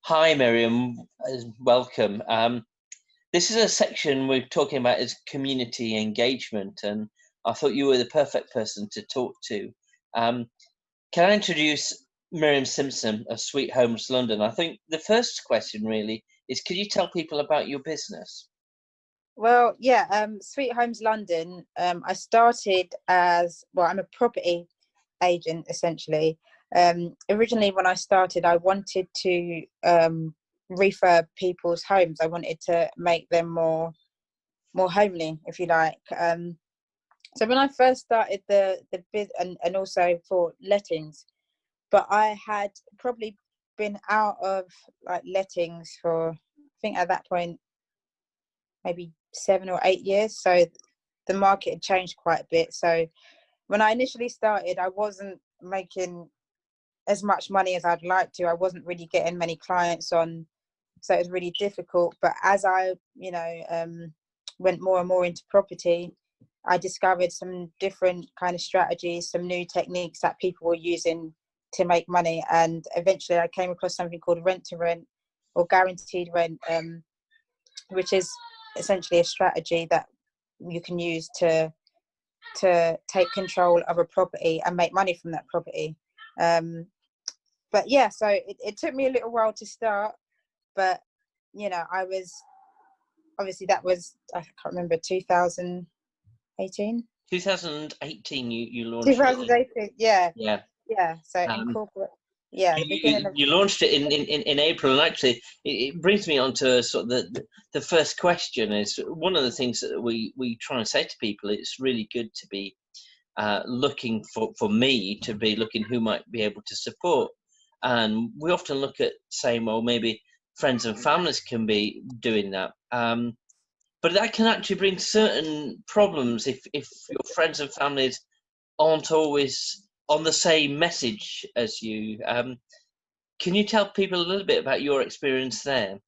Hi, Miriam. Welcome. This is a section we're talking about is community engagement, and I thought you were the perfect person to talk to. Can I introduce Miriam Simpson of Sweet Homes London? I think the first question really is, could you tell people about your business? Well, yeah, Sweet Homes London, I started as, well, I'm a property agent, essentially. Originally, when I started, I wanted to refurb people's homes. I wanted to make them more homely, if you like. So when I first started the biz, and also for lettings, but I had probably been out of like lettings for, I think at that point, maybe 7 or 8 years. So the market had changed quite a bit. So when I initially started, I wasn't making as much money as I'd like to. I wasn't really getting many clients on, so it was really difficult. But as I, went more and more into property, I discovered some different kind of strategies, some new techniques that people were using to make money. And eventually I came across something called rent to rent or guaranteed rent, which is essentially a strategy that you can use to take control of a property and make money from that property. But yeah, so it took me a little while to start, but I was obviously, that was, I can't remember, 2018. 2018, you launched it. 2018, yeah. Yeah. Yeah, so incorporate. Yeah, the beginning of You launched it in April, and actually it brings me on to sort of the first question. Is one of the things that we try and say to people, it's really good to be looking for me to be looking who might be able to support. And we often look at saying, well, maybe friends and families can be doing that. But that can actually bring certain problems if your friends and families aren't always on the same message as you. Can you tell people a little bit about your experience there?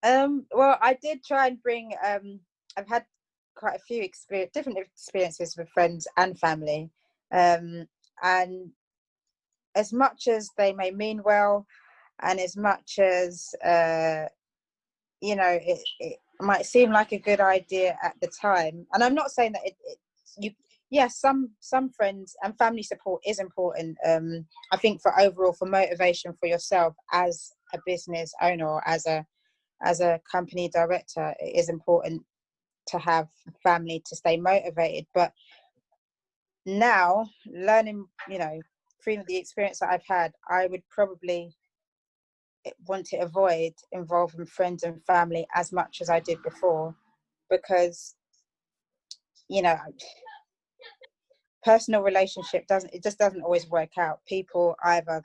Well, I did try and bring, I've had quite a few different experiences with friends and family. And as much as they may mean well, and as much as, it might seem like a good idea at the time. And I'm not saying that yes, some friends and family support is important. I think for motivation for yourself as a business owner or as a company director, it is important to have family to stay motivated. But now, learning, through the experience that I've had, I would probably want to avoid involving friends and family as much as I did before, because personal relationship just doesn't always work out. People either,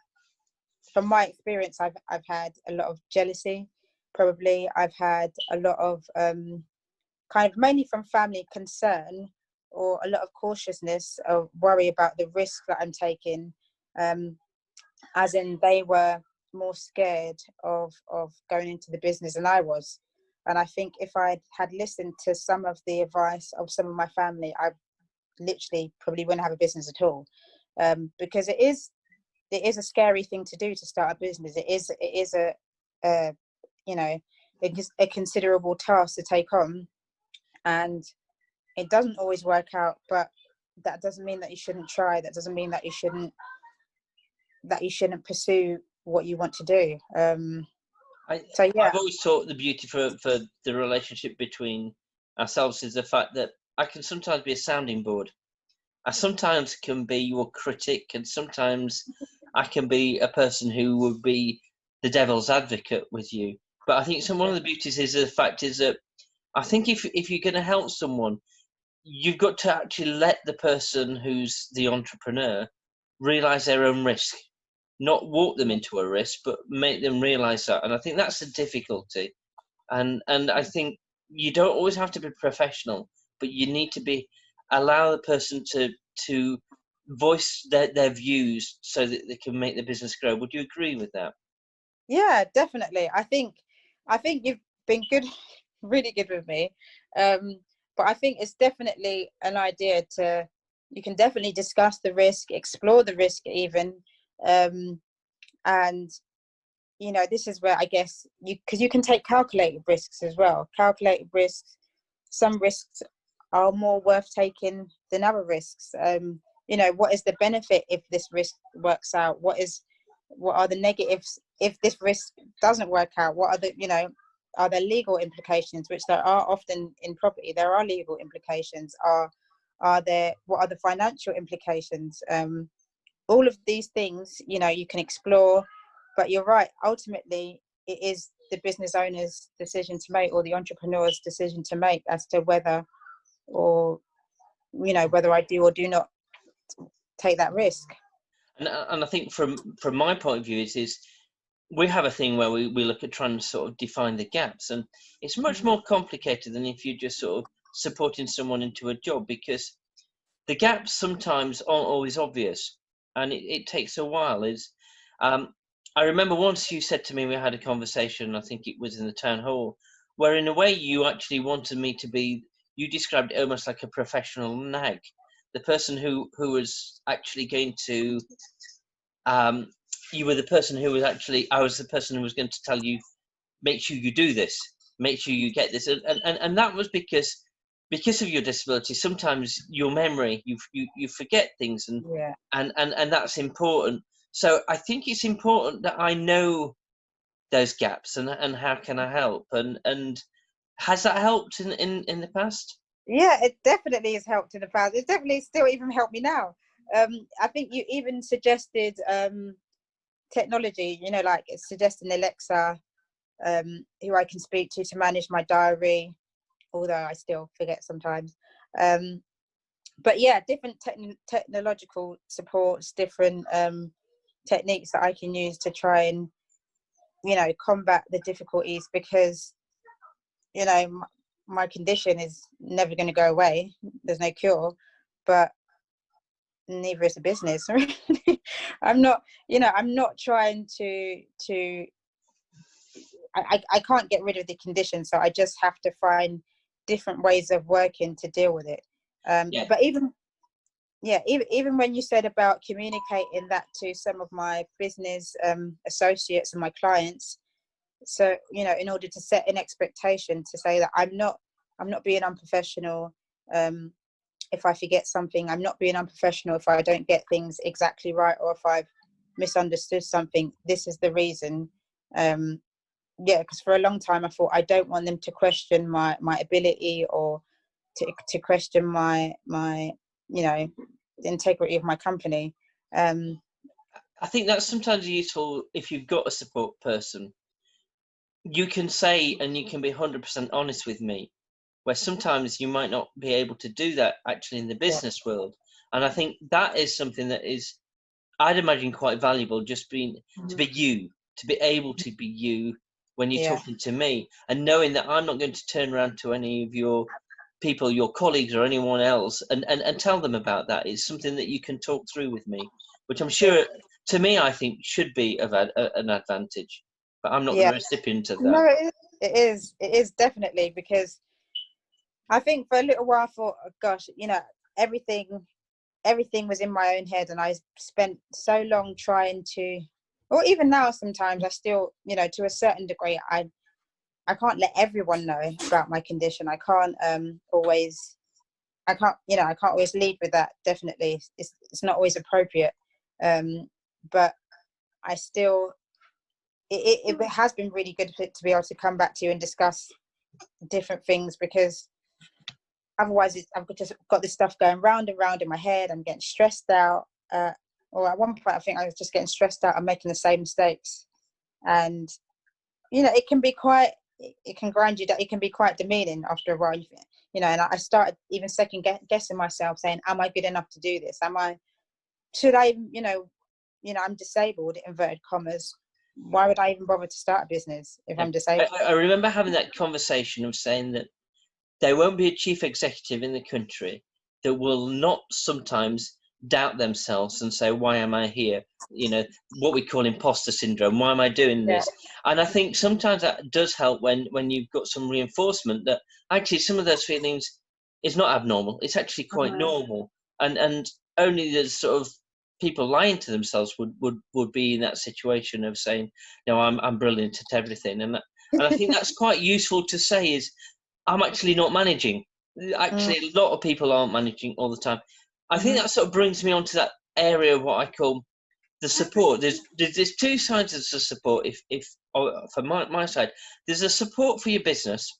from my experience, I've had a lot of jealousy. Probably I've had a lot of kind of, mainly from family, concern or a lot of cautiousness or worry about the risk that I'm taking, as in they were more scared of going into the business than I was. And I think if I had listened to some of the advice of some of my family, I literally probably wouldn't have a business at all, because it is a scary thing to do, to start a business. It is a considerable task to take on, and it doesn't always work out. But that doesn't mean that you shouldn't try. That doesn't mean that you shouldn't pursue what you want to do. So yeah, I've always thought the beauty for the relationship between ourselves is the fact that I can sometimes be a sounding board. I sometimes can be your critic, and sometimes I can be a person who would be the devil's advocate with you. But I think one of the beauties is the fact is that I think if you're going to help someone, you've got to actually let the person who's the entrepreneur realize their own risk, not walk them into a risk, but make them realize that. And I think that's the difficulty. And I think you don't always have to be professional, but you need to allow the person to voice their views so that they can make the business grow. Would you agree with that? Yeah, definitely. I think you've been good, really good with me. But I think it's definitely an idea you can definitely discuss the risk, explore the risk even, and this is where I guess because you can take calculated risks as well. Calculated risks, some risks are more worth taking than other risks. What is the benefit if this risk works out? What are the negatives if this risk doesn't work out? What are are there legal implications, which there are often in property? There are legal implications. What are the financial implications? All of these things, you can explore, but you're right. Ultimately, it is the business owner's decision to make, or the entrepreneur's decision to make, as to whether I do or do not take that risk. And I think from my point of view is we have a thing where we look at trying to sort of define the gaps, and it's much more complicated than if you're just sort of supporting someone into a job, because the gaps sometimes aren't always obvious, and it takes a while. I remember once you said to me, we had a conversation, I think it was in the town hall, where in a way you actually wanted me to be, you described it almost like a professional nag, the person who was actually going to, you were the person who was actually, I was the person who was going to tell you, make sure you do this, make sure you get this. And that was because of your disability. Sometimes your memory, you forget things, and that's important. So I think it's important that I know those gaps and how can I help, and has that helped in the past? Yeah, it definitely has helped in the past. It definitely still even helped me now. I think you even suggested technology, like suggesting Alexa, who I can speak to manage my diary, although I still forget sometimes. But yeah, different technological supports, different techniques that I can use to try and, combat the difficulties, because, my condition is never going to go away. There's no cure, but neither is the business. I'm not trying to I can't get rid of the condition, so I just have to find different ways of working to deal with it. But even when you said about communicating that to some of my business associates and my clients, so in order to set an expectation to say that I'm not being unprofessional if I forget something, I'm not being unprofessional if I don't get things exactly right, or if I've misunderstood something, this is the reason. Because for a long time I thought I don't want them to question my ability, or to question my the integrity of my company. I think that's sometimes useful if you've got a support person. You can say, and you can be 100% honest with me, where sometimes you might not be able to do that actually in the business world. And I think that is something that is, I'd imagine, quite valuable, just being to be you, to be able to be you when you're talking to me, and knowing that I'm not going to turn around to any of your people, your colleagues or anyone else, and tell them about that. It's something that you can talk through with me, which I'm sure, to me, I think should be of an advantage. But I'm not the recipient of that. No, it is definitely, because I think for a little while I thought, oh, gosh, everything was in my own head, and I spent so long trying to, or even now sometimes I still, to a certain degree, I can't let everyone know about my condition. I can't always lead with that. Definitely, it's not always appropriate. But I still, it has been really good to be able to come back to you and discuss different things, because otherwise I've just got this stuff going round and round in my head. I'm getting stressed out. Or at one point I think I was just getting stressed out and making the same mistakes. And, it can be it can grind you down. It can be quite demeaning after a while, and I started even second guessing myself, saying, am I good enough to do this? Should I, I'm disabled, inverted commas. Why would I even bother to start a business if I'm disabled? I remember having that conversation of saying that there won't be a chief executive in the country that will not sometimes doubt themselves and say, why am I here? What we call imposter syndrome. Why am I doing this? And I think sometimes that does help when you've got some reinforcement that actually some of those feelings is not abnormal. It's actually quite normal. And only the sort of people lying to themselves would be in that situation of saying, no, I'm brilliant at everything. And I think that's quite useful to say, is I'm actually not managing. Actually, a lot of people aren't managing all the time. I think that sort of brings me on to that area of what I call the support. There's two sides of the support. If for my side, there's a support for your business,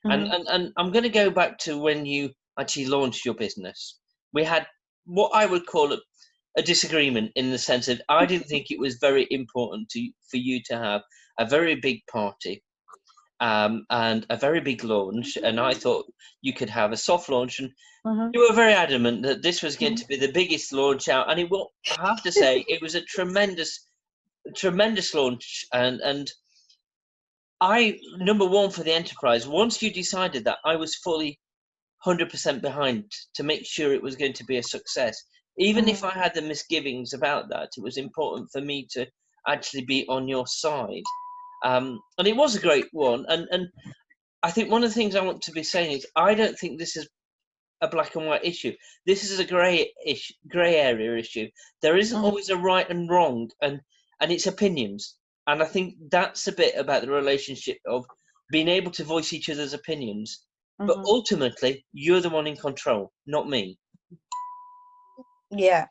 and I'm going to go back to when you actually launched your business. We had what I would call a disagreement, in the sense that I didn't think it was very important for you to have a very big party and a very big launch, and I thought you could have a soft launch, and you were very adamant that this was going to be the biggest launch out, and I have to say, it was a tremendous launch, and I, number one, for the enterprise, once you decided that, I was fully 100% behind to make sure it was going to be a success. Even if I had the misgivings about that, it was important for me to actually be on your side. And it was a great one. And I think one of the things I want to be saying is, I don't think this is a black and white issue. This is a grey area issue. There isn't always a right and wrong, and it's opinions. And I think that's a bit about the relationship of being able to voice each other's opinions. But ultimately, you're the one in control, not me. Yeah.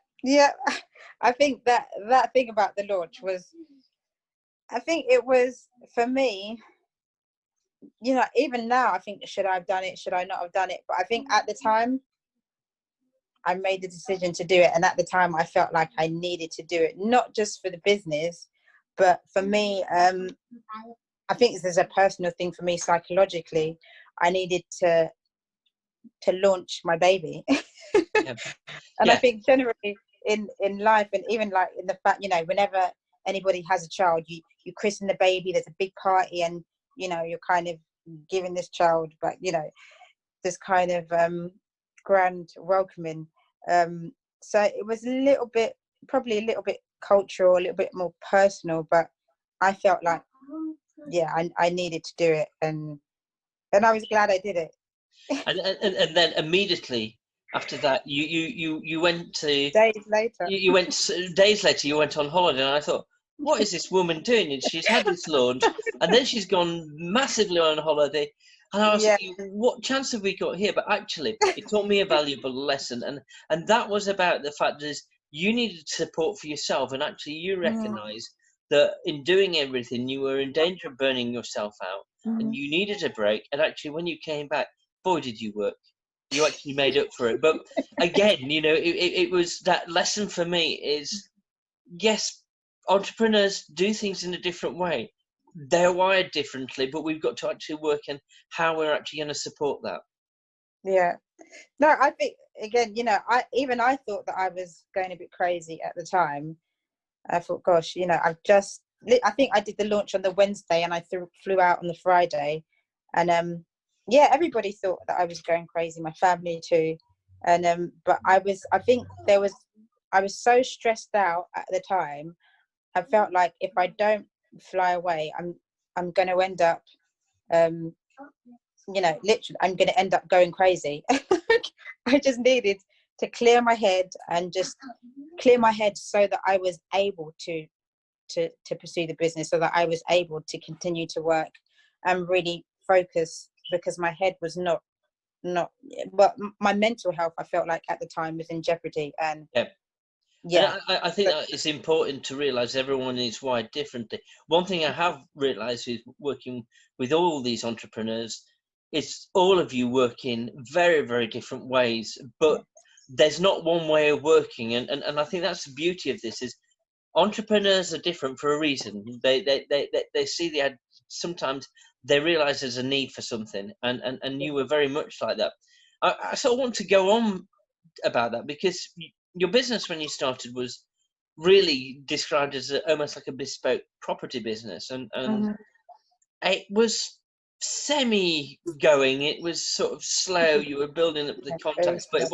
I think that thing about the launch was, I think it was, for me, even now, I think, should I have done it? Should I not have done it? But I think at the time, I made the decision to do it. And at the time, I felt like I needed to do it, not just for the business, but for me, I think there's a personal thing for me psychologically. I needed to launch my baby. And I think generally in life, and even like in the fact, whenever anybody has a child, you christen the baby, there's a big party, and you're kind of giving this child, but this kind of grand welcoming. So it was probably a little bit cultural, a little bit more personal, but I felt like, I needed to do it, and I was glad I did it. and then immediately after that, you went to days later. Days later, you went on holiday, and I thought, what is this woman doing? And she's had this launch, and then she's gone massively on holiday. And I was thinking, what chance have we got here? But actually, it taught me a valuable lesson, and that was about the fact that you needed support for yourself, and actually you recognise that in doing everything, you were in danger of burning yourself out, and you needed a break. And actually, when you came back, boy, did you work. You actually made up for it. But again, it was that lesson for me is, yes, entrepreneurs do things in a different way. They're wired differently, but we've got to actually work on how we're actually going to support that. Yeah. No, I think, again, I thought that I was going a bit crazy at the time. I thought, gosh, I think I did the launch on the Wednesday, and I flew out on the Friday, and everybody thought that I was going crazy, my family too, and but I was so stressed out at the time. I felt like if I don't fly away, I'm going to end up, literally, I'm going to end up going crazy. I just needed to clear my head, and just clear my head so that I was able to pursue the business, so that I was able to continue to work and really focus, because my head was not, but my mental health, I felt like at the time, was in jeopardy. And and I think that it's important to realise everyone is wired differently. One thing I have realised is working with all these entrepreneurs, is all of you work in very, very different ways, but there's not one way of working. And I think that's the beauty of this, is entrepreneurs are different for a reason. They see sometimes they realise there's a need for something, and you were very much like that. I sort of want to go on about that, because your business when you started was really described as almost like a bespoke property business, and it was semi-going. It was sort of slow. You were building up the contacts, but it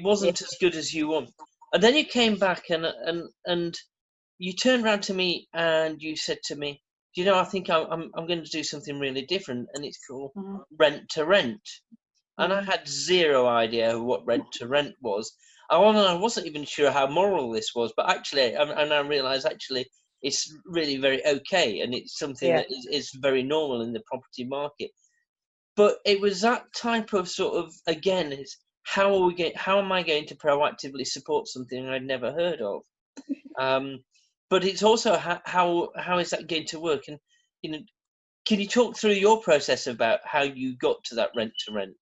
wasn't as good as you want. And then you came back, and you turned around to me and you said to me, I think I'm going to do something really different, and it's called rent to rent. And I had zero idea what rent to rent was. I wasn't even sure how moral this was, but actually, and I realised actually it's really very okay, and it's something Yeah. that is very normal in the property market. But it was that type of sort of, again, it's how am I going to proactively support something I'd never heard of? But it's also how is that going to work? And you know, can you talk through your process about how you got to that rent to rent?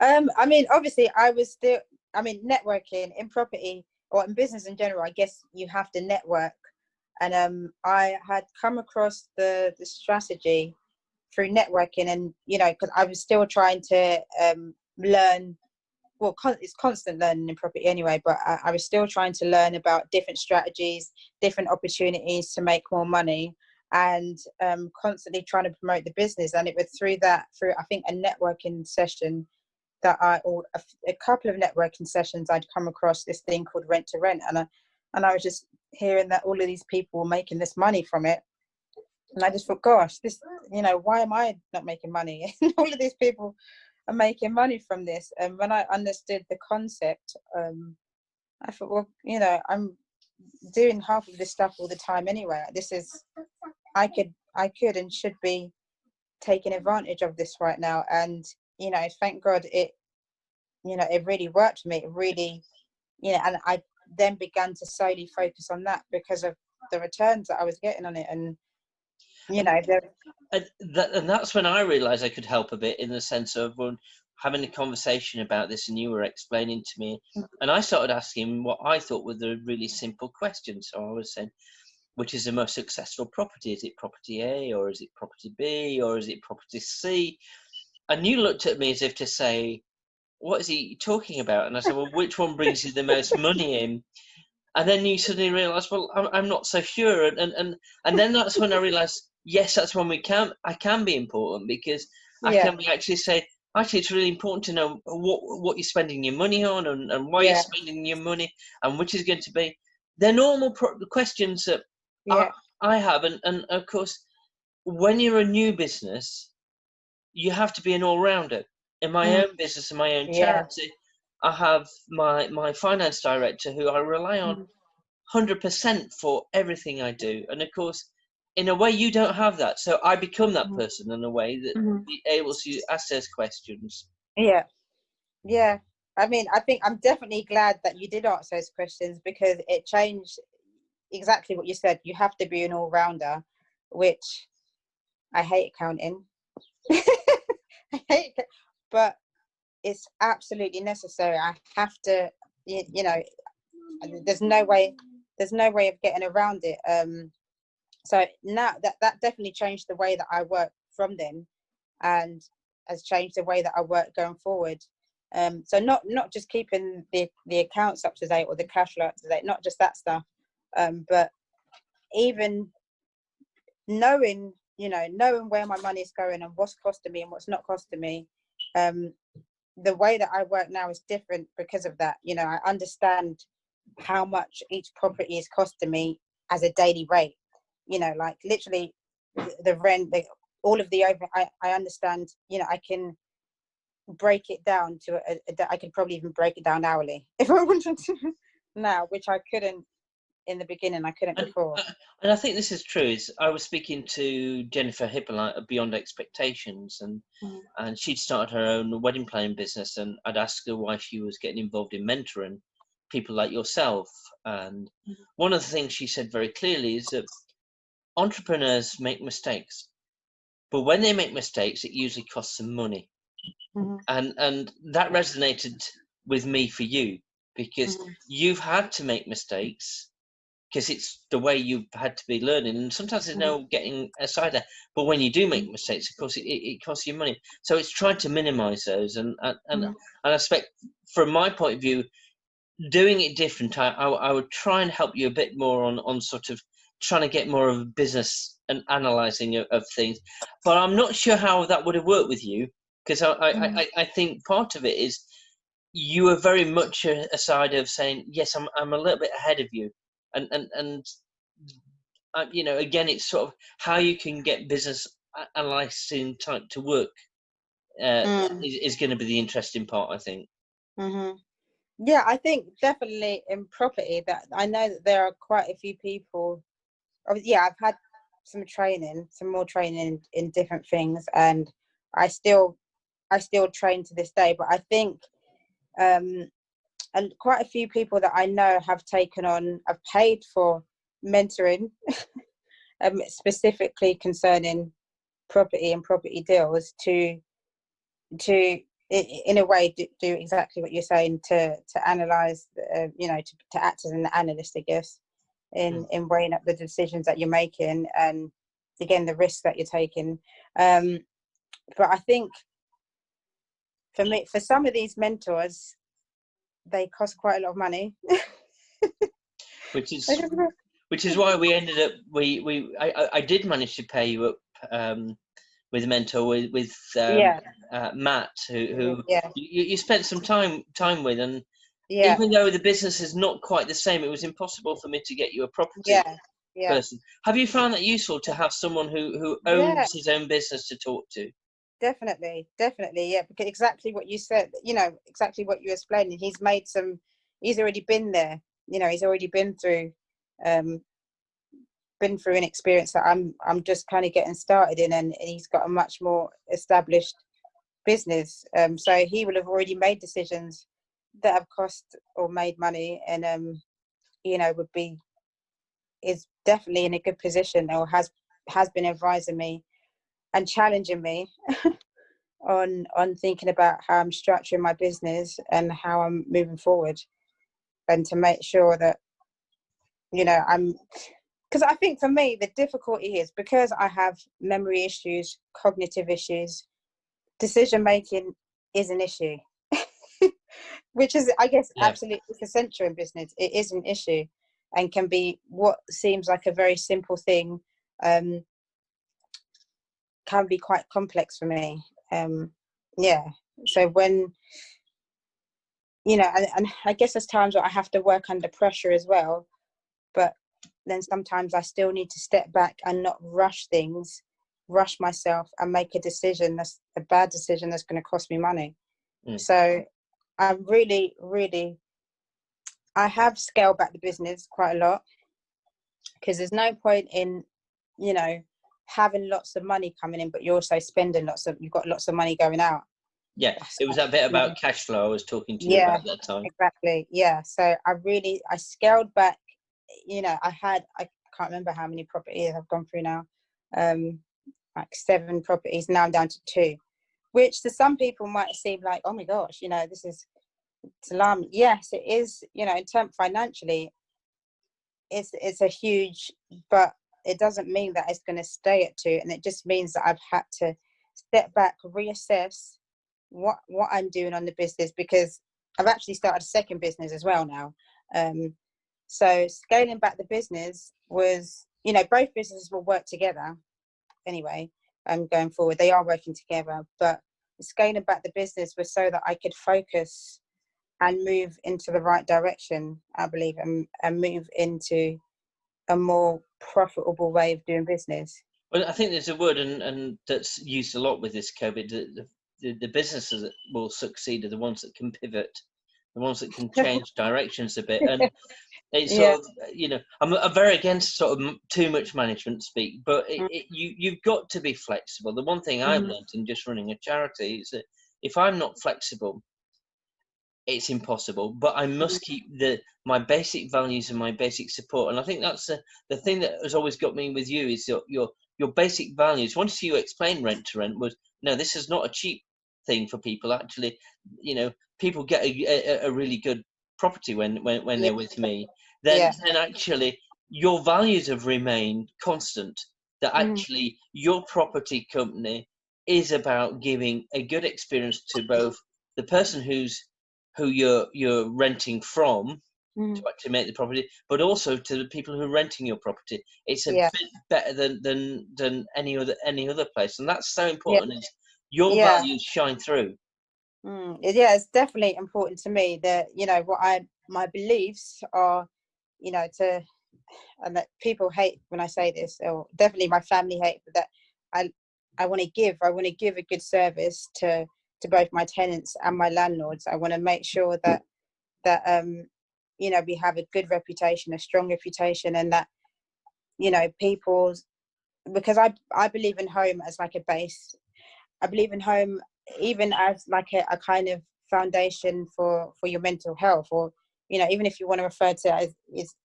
I mean, obviously, networking in property or in business in general, I guess you have to network. And I had come across the strategy through networking, and because I was still trying to learn. Well, it's constant learning in property anyway, but I was still trying to learn about different strategies, different opportunities to make more money, and constantly trying to promote the business. And it was through I think a networking session that or a couple of networking sessions, I'd come across this thing called rent to rent, and I was just hearing that all of these people were making this money from it, and I just thought, gosh, this, why am I not making money? All of these people are making money from this. And when I understood the concept, I thought, well, I'm doing half of this stuff all the time anyway. This is, I could and should be taking advantage of this right now. And thank God it really worked for me. It really, and I then began to slowly focus on that because of the returns that I was getting on it. And and that's when I realised I could help a bit, in the sense of having a conversation about this, and you were explaining to me, and I started asking what I thought were the really simple questions. So I was saying, which is the most successful property? Is it property A, or is it property B, or is it property C? And you looked at me as if to say, what is he talking about? And I said, well, which one brings you the most money in? And then you suddenly realise, well, I'm not so sure. And then that's when I realised, yes, that's when I can be important, because I can actually say, actually, it's really important to know what you're spending your money on, and why you're spending your money, and which is going to be. They're normal questions that I have. And of course, when you're a new business, you have to be an all-rounder. In my own business, in my own charity, I have my finance director, who I rely on 100% for everything I do. And of course, in a way, you don't have that. So I become that person in a way that be able to ask those questions. Yeah. I mean, I think I'm definitely glad that you did ask those questions, because it changed exactly what you said. You have to be an all-rounder, which I hate accounting. I hate it, but it's absolutely necessary. I have to, there's no way of getting around it. So now that definitely changed the way that I work from then, and has changed the way that I work going forward. So not just keeping the accounts up to date or the cash flow up to date, not just that stuff, but even knowing where my money is going and what's costing me and what's not costing me. The way that I work now is different because of that. I understand how much each property is costing me as a daily rate. Like literally the rent, all of the over. I understand. I can break it down to I could probably even break it down hourly if I wanted to now, which I couldn't in the beginning. I couldn't before. And I think this is true. I was speaking to Jennifer Hippolyte of Beyond Expectations, and she'd started her own wedding planning business, and I'd asked her why she was getting involved in mentoring people like yourself. And one of the things she said very clearly is that entrepreneurs make mistakes, but when they make mistakes, it usually costs them money. And that resonated with me for you, because you've had to make mistakes, because it's the way you've had to be learning, and sometimes there's no getting aside there. But when you do make mistakes, of course, it costs you money. So it's trying to minimize those, and I expect, from my point of view, doing it different. I would try and help you a bit more on sort of trying to get more of a business and analyzing of things. But I'm not sure how that would have worked with you, because I think part of it is you are very much a side of saying, yes, I'm a little bit ahead of you, and again, it's sort of how you can get business analyzing type to work is going to be the interesting part, I think. Yeah, I think definitely in property that I know that there are quite a few people. Yeah, I've had some more training in different things, and I still train to this day. But I think and quite a few people that I know have paid for mentoring, specifically concerning property and property deals to in a way do exactly what you're saying, to analyze, to act as an analyst, I guess, in weighing up the decisions that you're making, and again the risks that you're taking. But I think for some of these mentors, they cost quite a lot of money. which is why we ended up I did manage to pair you up with a mentor with Yeah, Matt, who yeah, you spent some time with, and yeah, even though the business is not quite the same, it was impossible for me to get you a property yeah, yeah, person. Have you found that useful to have someone who yeah. owns his own business to talk to? Definitely, definitely, yeah. Because exactly what you said, exactly what you explained. He's already been there. He's already um, been through an experience that I'm just kind of getting started in, and he's got a much more established business. So he will have already made decisions that have cost or made money, and is definitely in a good position, or has been advising me and challenging me on thinking about how I'm structuring my business and how I'm moving forward, and to make sure that I'm, because I think for me the difficulty is because I have memory issues, cognitive issues, decision making is an issue. Which is, I guess, Yeah. absolutely essential in business. It is an issue, and can be what seems like a very simple thing, can be quite complex for me. Yeah. So when and I guess there's times where I have to work under pressure as well, but then sometimes I still need to step back and not rush myself and make a decision that's a bad decision that's going to cost me money. So I'm really, really, I have scaled back the business quite a lot, because there's no point in, having lots of money coming in, but you're also spending you've got lots of money going out. Yeah, it was that bit about cash flow I was talking to you Yeah, about that time. exactly. Yeah. So I scaled back, I can't remember how many properties I've gone through now. Like 7 properties. Now I'm down to 2, which to some people might seem like, oh my gosh, this is, it's alarming. Yes, it is, in terms financially, it's a huge, but it doesn't mean that it's going to stay at 2. And it just means that I've had to step back, reassess what I'm doing on the business, because I've actually started a second business as well now. So scaling back the business was, both businesses will work together anyway. Going forward, they are working together, but scaling back the business was so that I could focus and move into the right direction, I believe, and move into a more profitable way of doing business. Well, I think there's a word, and that's used a lot with this COVID. The businesses that will succeed are the ones that can pivot, the ones that can change directions a bit. And it's Yeah. sort of, I'm very against sort of too much management speak, but you've got to be flexible. The one thing I've learned in just running a charity is that if I'm not flexible, it's impossible. But I must keep my basic values and my basic support. And I think that's the thing that has always got me with you is your basic values. Once you explain rent to rent was, no, this is not a cheap thing for people. Actually, people get a really good property when they're with me. Then actually your values have remained constant. That actually your property company is about giving a good experience to both the person who you're renting from to actually make the property, but also to the people who are renting your property. It's a bit better than any other place, and that's so important. Is your values shine through? Yeah, it's definitely important to me that my beliefs are, and that people hate when I say this, or definitely my family hate, but that I want to give a good service to both my tenants and my landlords. I want to make sure that that you know, we have a good reputation, a strong reputation, and that, you know, people's, because I believe in home as like a base. I believe in home even as like a kind of foundation for your mental health, or, you know, even if you want to refer to it as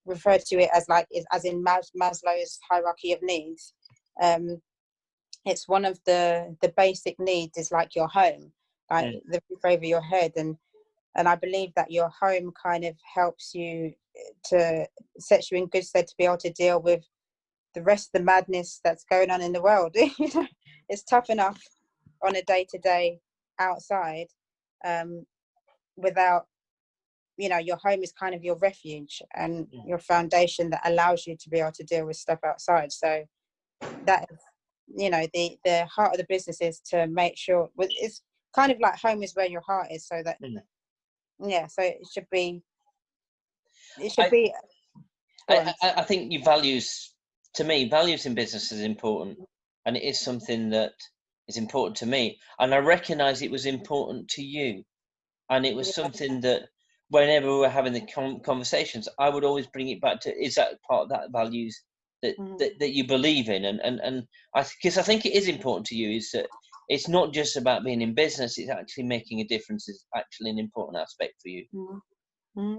refer to it as like as in Maslow's hierarchy of needs. It's one of the basic needs is like your home, like the roof over your head, and I believe that your home kind of helps you to sets you in good stead to be able to deal with the rest of the madness that's going on in the world. You know, it's tough enough on a day-to-day outside, without, you know, your home is kind of your refuge and your foundation that allows you to be able to deal with stuff outside. So that is, you know, the heart of the business is to make sure, it's kind of like home is where your heart is, so that yeah, so it should be I think your values, to me, values in business is important, and it is something that is important to me, and I recognize it was important to you, and it was something that whenever we were having the conversations, I would always bring it back to, is that part of that values that that you believe in, and because I think it is important to you, is that it's not just about being in business, it's actually making a difference is actually an important aspect for you.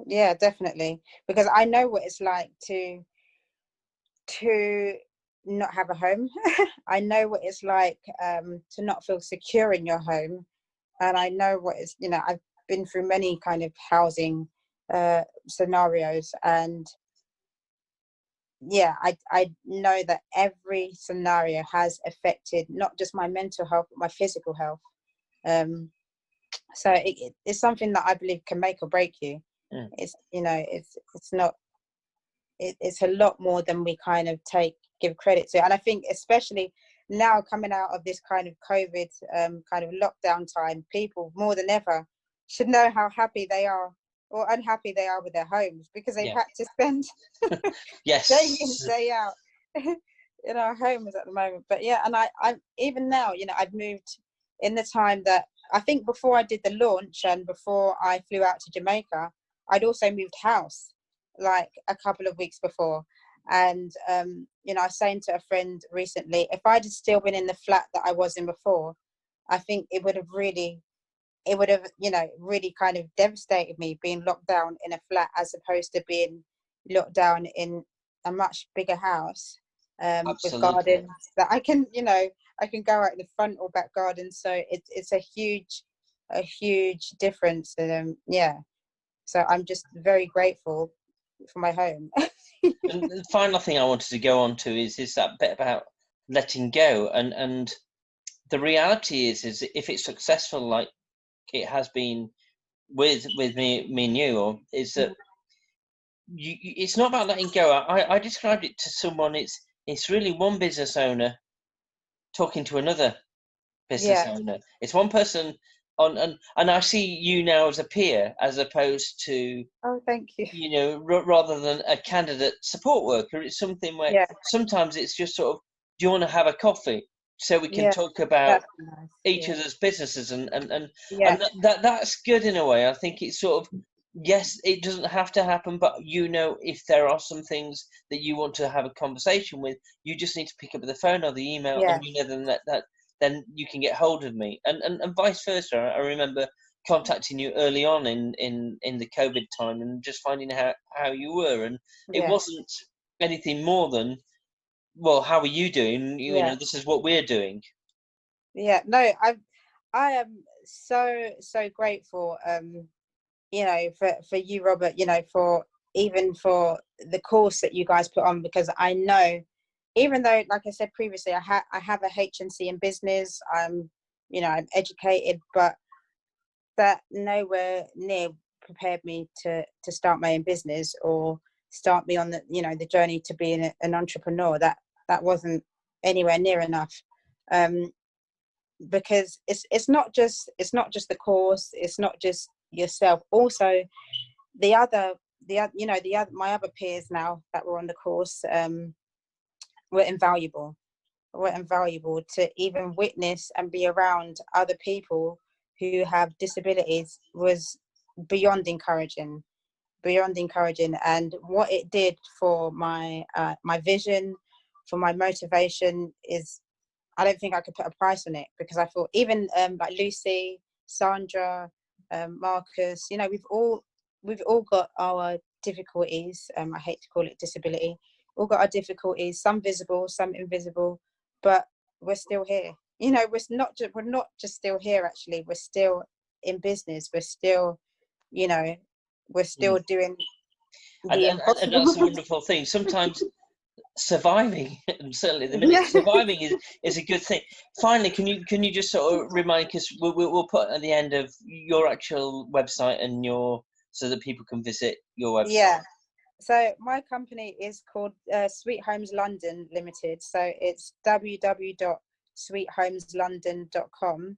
Yeah, definitely, because I know what it's like to not have a home. I know what it's like to not feel secure in your home, and I know what it's, you know, I've been through many kind of housing scenarios, and yeah, I know that every scenario has affected not just my mental health but my physical health. So it's something that I believe can make or break you. It's, you know, it's not, it's a lot more than we kind of give credit to. And I think especially now, coming out of this kind of COVID kind of lockdown time, people more than ever should know how happy they are or unhappy they are with their homes, because they've had to spend day in, day out in our homes at the moment. But yeah, and I even now, you know, I've moved in the time that, I think before I did the launch and before I flew out to Jamaica, I'd also moved house like a couple of weeks before. And you know, I was saying to a friend recently, if I'd still been in the flat that I was in before, I think it would have, you know, really kind of devastated me, being locked down in a flat as opposed to being locked down in a much bigger house with gardens that I can, you know, I can go out in the front or back garden. So it's a huge difference. And yeah, so I'm just very grateful for my home. And the final thing I wanted to go on to is that bit about letting go, and the reality is if it's successful like it has been with me and you, or is that it's not about letting go. I described it to someone, it's really one business owner talking to another business owner. It's one person on, and I see you now as a peer as opposed to, oh, thank you, you know, rather than a candidate support worker. It's something where sometimes it's just sort of, do you want to have a coffee so we can talk about each other's businesses, and that's good in a way. I think it's sort of, yes, it doesn't have to happen, but you know, if there are some things that you want to have a conversation with, you just need to pick up the phone or the email, and you know, then you can get hold of me, and vice versa. I remember contacting you early on in the COVID time, and just finding how you were, and it wasn't anything more than, well, how are you doing? You know, this is what we're doing. No, I am so grateful, you know, for you, Robert, you know, for the course that you guys put on, because I know, even though, like I said previously, I have a HNC in business, you know, I'm educated, but that nowhere near prepared me to start my own business or start me on the, you know, the journey to being an entrepreneur. That wasn't anywhere near enough. Because it's not just the course, it's not just yourself, also the other my other peers now that were on the course were invaluable to even witness and be around other people who have disabilities was beyond encouraging, and what it did for my my vision, for my motivation, is I don't think I could put a price on it, because I thought even like Lucy, Sandra, Marcus, you know, we've all got our difficulties. I hate to call it disability. All got our difficulties, some visible, some invisible, but we're still here. You know, we're not just still here. Actually, we're still in business. We're still, you know, we're still doing And, the and, and impossible. that's a wonderful thing. Sometimes surviving, and certainly at the minute, Yeah. surviving is a good thing. Finally, can you just sort of remind, because we'll put at the end of your actual website and so that people can visit your website. Yeah. So my company is called Sweet Homes London Limited. So it's www.sweethomesLondon.com.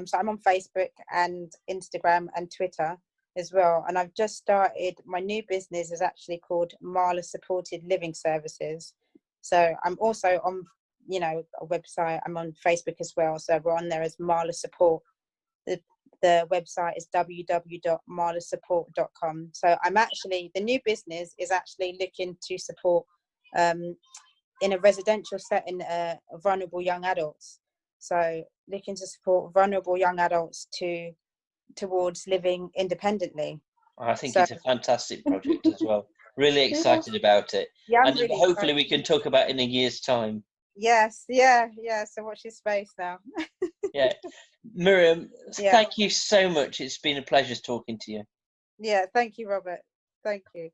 So I'm on Facebook and Instagram and Twitter as well. And I've just started, my new business is actually called Marla Supported Living Services. So I'm also on, you know, a website. I'm on Facebook as well. So we're on there as Marla Support. The website is www.marlasupport.com. So I'm actually, the new business is actually looking to support in a residential setting vulnerable young adults. So looking to support vulnerable young adults towards living independently. I think it's a fantastic project as well. Really excited about it. Yeah, I'm And really hopefully excited. we can talk about it in a year's time. Yes, yeah. So watch your space now. Yeah. Miriam, Yeah. thank you so much. It's been a pleasure talking to you. Yeah, thank you, Robert. Thank you.